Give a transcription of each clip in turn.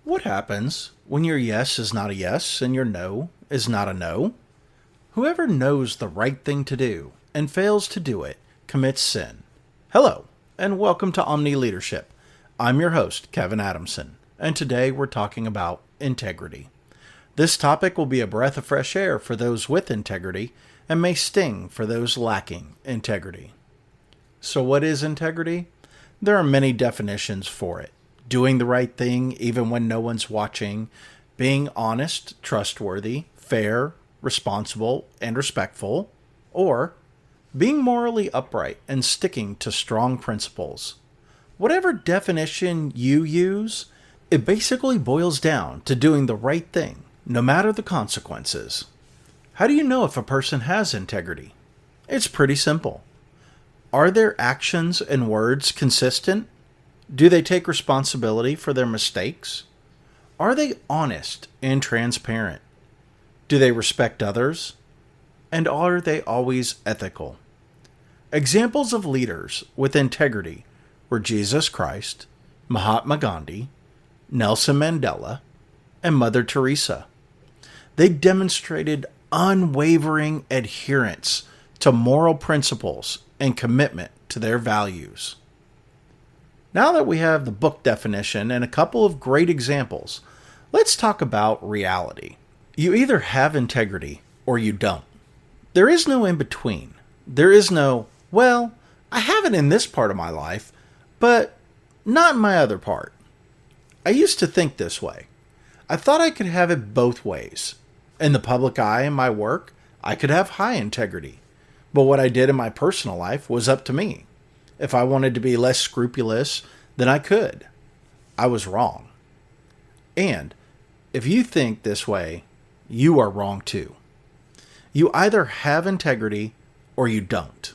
What happens when your yes is not a yes and your no is not a no? Whoever knows the right thing to do and fails to do it commits sin. Hello, and welcome to Omni-Leadership. I'm your host, Kevin Adamson, and today we're talking about integrity. This topic will be a breath of fresh air for those with integrity and may sting for those lacking integrity. So what is integrity? There are many definitions for it. Doing the right thing even when no one's watching, being honest, trustworthy, fair, responsible, and respectful, or being morally upright and sticking to strong principles. Whatever definition you use, it basically boils down to doing the right thing, no matter the consequences. How do you know if a person has integrity? It's pretty simple. Are their actions and words consistent? Do they take responsibility for their mistakes? Are they honest and transparent? Do they respect others? And are they always ethical? Examples of leaders with integrity were Jesus Christ, Mahatma Gandhi, Nelson Mandela, and Mother Teresa. They demonstrated unwavering adherence to moral principles and commitment to their values. Now that we have the book definition and a couple of great examples, let's talk about reality. You either have integrity or you don't. There is no in between. There is no, well, I have it in this part of my life, but not in my other part. I used to think this way. I thought I could have it both ways. In the public eye and my work, I could have high integrity. But what I did in my personal life was up to me. If I wanted to be less scrupulous, then I could. I was wrong. And if you think this way, you are wrong too. You either have integrity or you don't.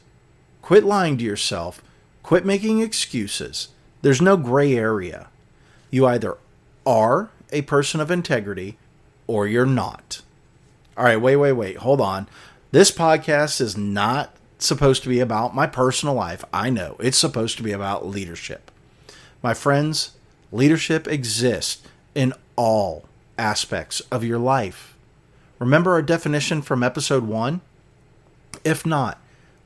Quit lying to yourself. Quit making excuses. There's no gray area. You either are a person of integrity or you're not. All right, wait. Hold on. This podcast is not supposed to be about my personal life. I know. It's supposed to be about leadership. My friends, leadership exists in all aspects of your life. Remember our definition from episode 1? If not,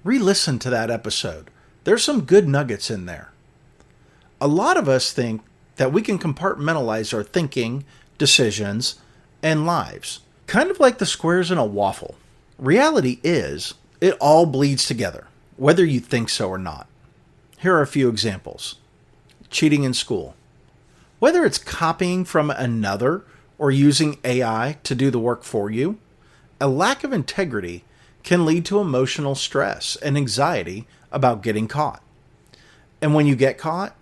re-listen to that episode. There's some good nuggets in there. A lot of us think that we can compartmentalize our thinking, decisions, and lives. Kind of like the squares in a waffle. Reality is, it all bleeds together, whether you think so or not. Here are a few examples. Cheating in school. Whether it's copying from another or using AI to do the work for you, a lack of integrity can lead to emotional stress and anxiety about getting caught. And when you get caught,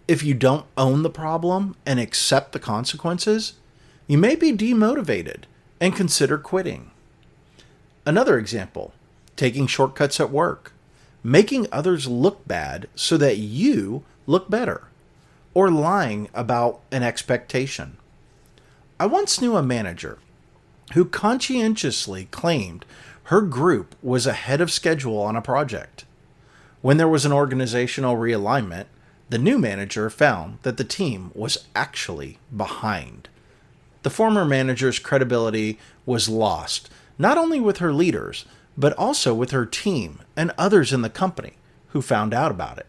if you don't own the problem and accept the consequences, you may be demotivated and consider quitting. Another example, taking shortcuts at work, making others look bad so that you look better, or lying about an expectation. I once knew a manager who conscientiously claimed her group was ahead of schedule on a project. When there was an organizational realignment, the new manager found that the team was actually behind. The former manager's credibility was lost, not only with her leaders, but also with her team and others in the company who found out about it.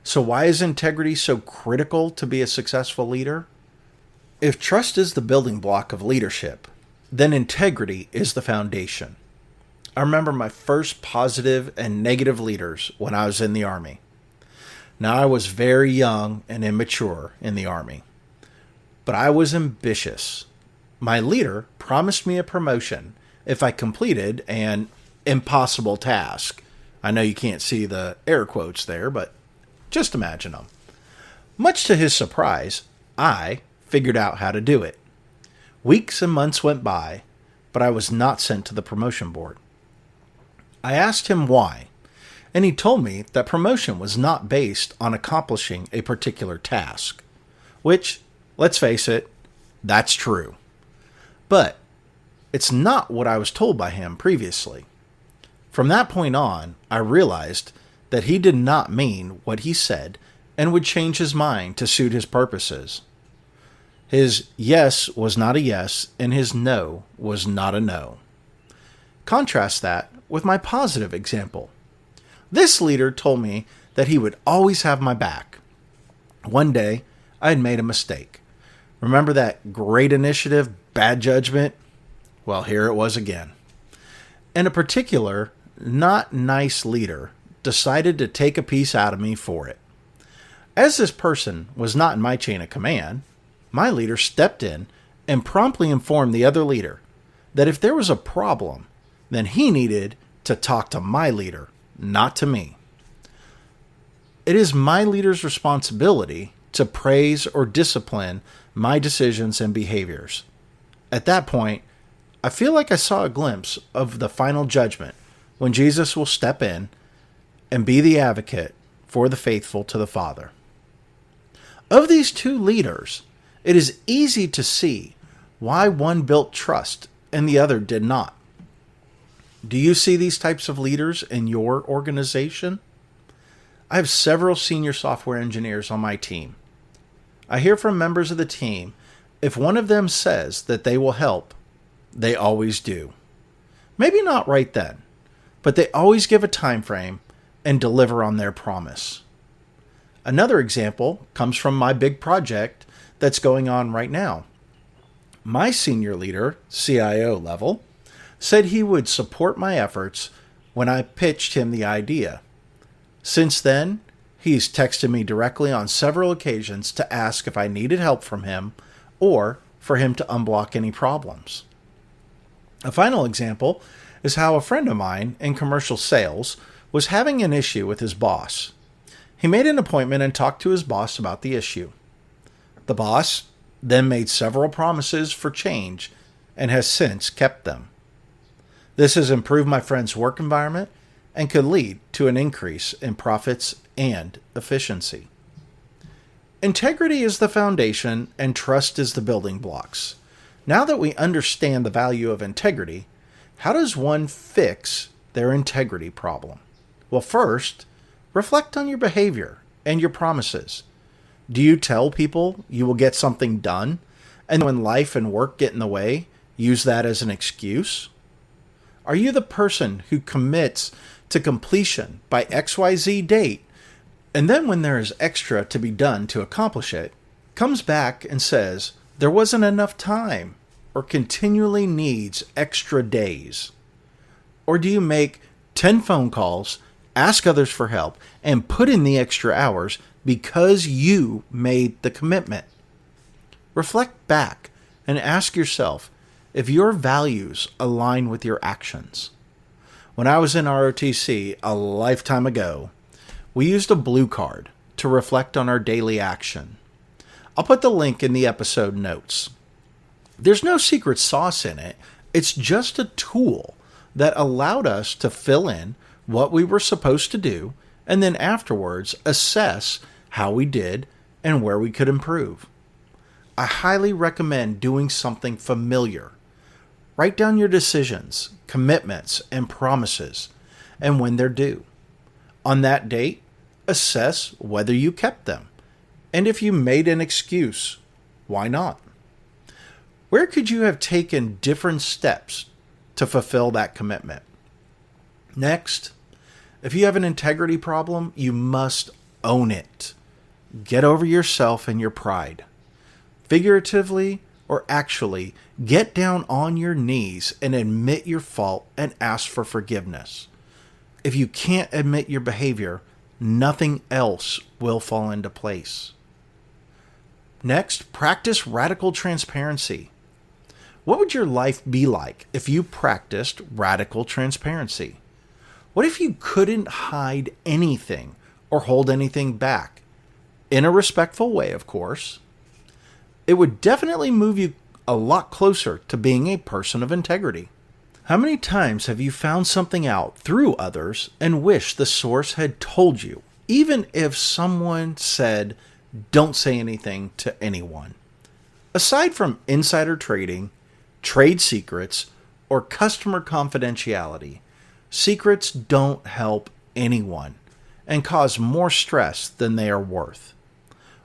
So why is integrity so critical to be a successful leader? If trust is the building block of leadership, then integrity is the foundation. I remember my first positive and negative leaders when I was in the Army. Now, I was very young and immature in the Army, but I was ambitious. My leader promised me a promotion if I completed an impossible task. I know you can't see the air quotes there, but just imagine them. Much to his surprise, I figured out how to do it. Weeks and months went by, but I was not sent to the promotion board. I asked him why, and he told me that promotion was not based on accomplishing a particular task, which, let's face it, that's true. But it's not what I was told by him previously. From that point on, I realized that he did not mean what he said and would change his mind to suit his purposes. His yes was not a yes, and his no was not a no. Contrast that with my positive example. This leader told me that he would always have my back. One day, I had made a mistake. Remember that great initiative, bad judgment? Well, here it was again. And a particular, not nice leader decided to take a piece out of me for it. As this person was not in my chain of command, my leader stepped in and promptly informed the other leader that if there was a problem, then he needed to talk to my leader, not to me. It is my leader's responsibility to praise or discipline my decisions and behaviors. At that point, I feel like I saw a glimpse of the final judgment when Jesus will step in and be the advocate for the faithful to the Father. Of these two leaders, it is easy to see why one built trust and the other did not. Do you see these types of leaders in your organization? I have several senior software engineers on my team. I hear from members of the team, if one of them says that they will help, they always do. Maybe not right then, but they always give a time frame and deliver on their promise. Another example comes from my big project that's going on right now. My senior leader, CIO level, said he would support my efforts when I pitched him the idea. Since then, he's texted me directly on several occasions to ask if I needed help from him or for him to unblock any problems. A final example is how a friend of mine in commercial sales was having an issue with his boss. He made an appointment and talked to his boss about the issue. The boss then made several promises for change and has since kept them. This has improved my friend's work environment and could lead to an increase in profits and efficiency. Integrity is the foundation and trust is the building blocks. Now that we understand the value of integrity, how does one fix their integrity problem? Well, first, reflect on your behavior and your promises. Do you tell people you will get something done, and when life and work get in the way, use that as an excuse? Are you the person who commits to completion by XYZ date, and then when there is extra to be done to accomplish it, comes back and says there wasn't enough time or continually needs extra days? Or do you make 10 phone calls, ask others for help, and put in the extra hours because you made the commitment? Reflect back and ask yourself if your values align with your actions. When I was in ROTC a lifetime ago, we used a blue card to reflect on our daily action. I'll put the link in the episode notes. There's no secret sauce in it. It's just a tool that allowed us to fill in what we were supposed to do and then afterwards assess how we did and where we could improve. I highly recommend doing something familiar. Write down your decisions, commitments, and promises, and when they're due. On that date, assess whether you kept them, and if you made an excuse, why not? Where could you have taken different steps to fulfill that commitment? Next, if you have an integrity problem, you must own it. Get over yourself and your pride. Figuratively or actually, get down on your knees and admit your fault and ask for forgiveness. If you can't admit your behavior, nothing else will fall into place. Next, practice radical transparency. What would your life be like if you practiced radical transparency? What if you couldn't hide anything or hold anything back? In a respectful way, of course. It would definitely move you a lot closer to being a person of integrity. How many times have you found something out through others and wish the source had told you, even if someone said, don't say anything to anyone? Aside from insider trading, trade secrets, or customer confidentiality, secrets don't help anyone and cause more stress than they are worth.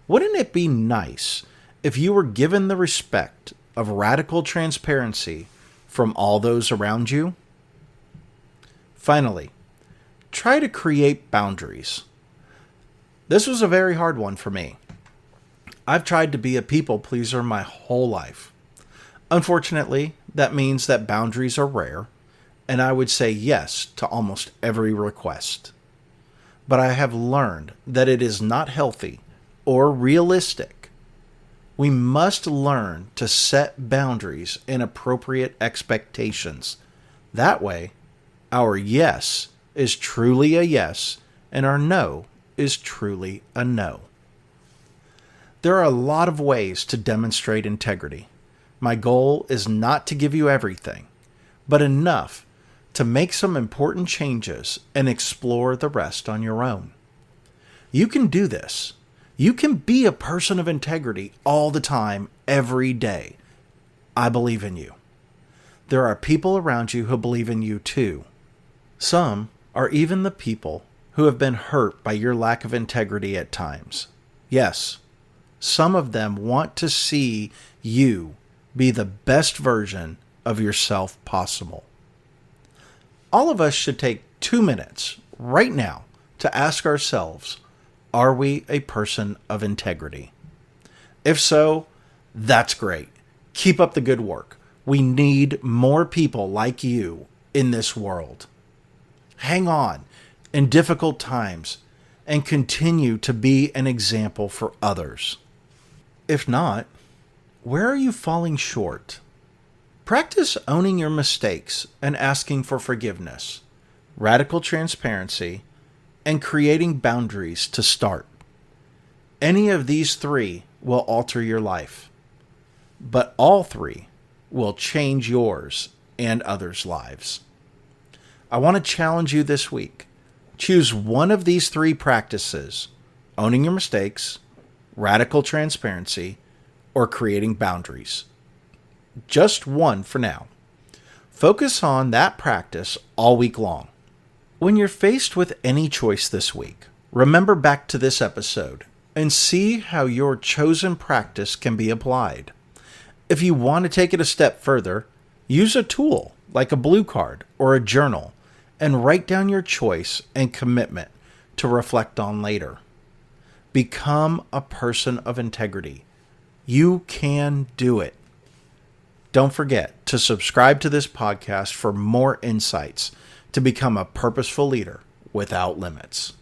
Wouldn't it be nice if you were given the respect of radical transparency from all those around you? Finally, try to create boundaries. This was a very hard one for me. I've tried to be a people pleaser my whole life. Unfortunately, that means that boundaries are rare, and I would say yes to almost every request. But I have learned that it is not healthy or realistic. We must learn to set boundaries and appropriate expectations. That way, our yes is truly a yes, and our no is truly a no. There are a lot of ways to demonstrate integrity. My goal is not to give you everything, but enough to make some important changes and explore the rest on your own. You can do this. You can be a person of integrity all the time, every day. I believe in you. There are people around you who believe in you too. Some are even the people who have been hurt by your lack of integrity at times. Yes, some of them want to see you be the best version of yourself possible. All of us should take 2 minutes right now to ask ourselves, are we a person of integrity? If so, that's great. Keep up the good work. We need more people like you in this world. Hang on in difficult times and continue to be an example for others. If not, where are you falling short? Practice owning your mistakes and asking for forgiveness, radical transparency, and creating boundaries to start. Any of these 3 will alter your life, but all 3 will change yours and others' lives. I want to challenge you this week. Choose one of these 3 practices: owning your mistakes, radical transparency, or creating boundaries. Just one for now. Focus on that practice all week long. When you're faced with any choice this week, remember back to this episode and see how your chosen practice can be applied. If you want to take it a step further, use a tool like a blue card or a journal and write down your choice and commitment to reflect on later. Become a person of integrity. You can do it. Don't forget to subscribe to this podcast for more insights to become a purposeful leader without limits.